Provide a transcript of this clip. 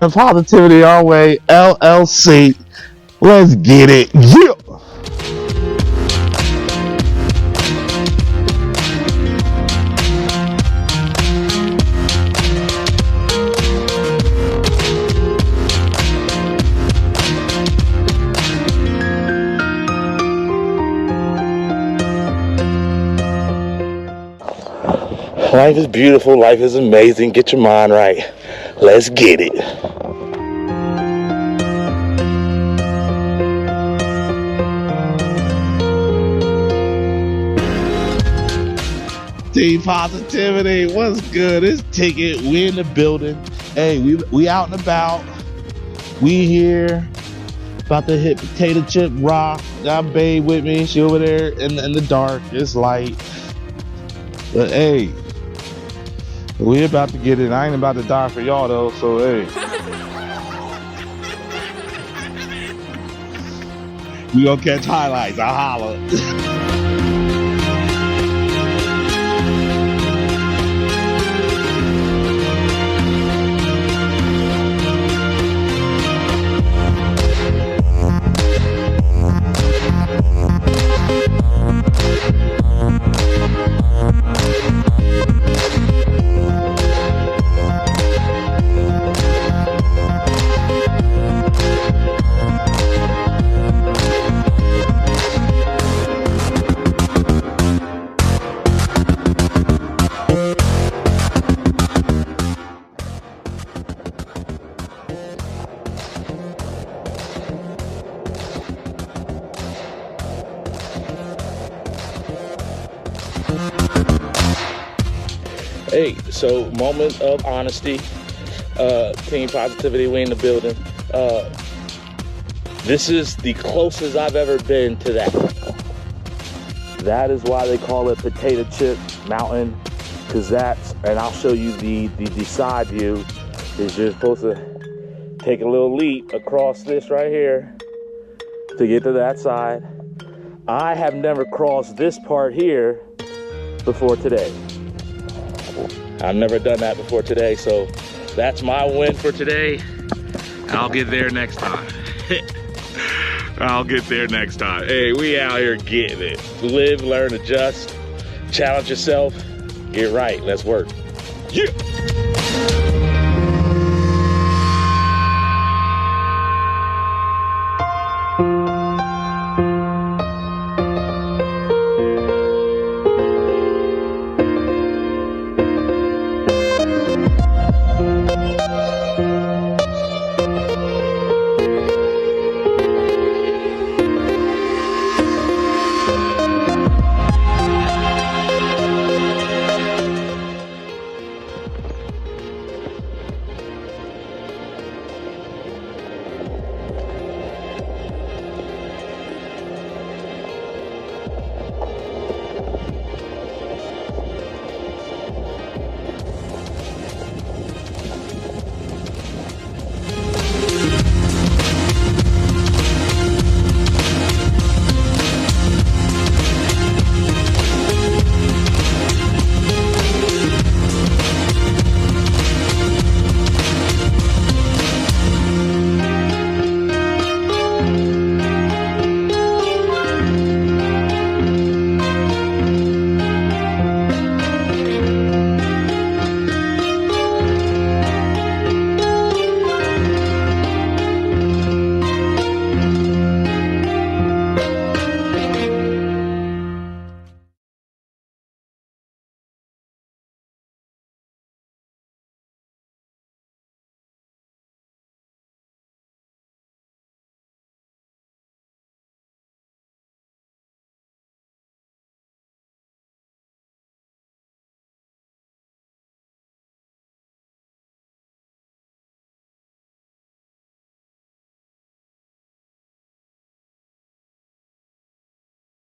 Positivity Our Way, LLC. Let's get it. Yeah. Life is beautiful. Life is amazing. Get your mind right. Let's get it. Team Positivity, what's good? It's Ticket. We in the building. Hey, we out and about. We here. About to hit potato chip rock. Got Babe with me. She over there in the dark. It's light. But hey, we about to get it. I ain't about to die for y'all though, so hey. We gonna catch highlights. I'll holler. Hey, so moment of honesty. Team Positivity, we in the building. This is the closest I've ever been to that. That is why they call it Potato Chip Mountain, because that's, and I'll show you the side view, is you're supposed to take a little leap across this right here to get to that side. I have never crossed this part here before today. I've never done that before today, so that's my win for today. I'll get there next time. I'll get there next time. Hey, we out here getting it. Live, learn, adjust, challenge yourself, get right. Let's work. Yeah.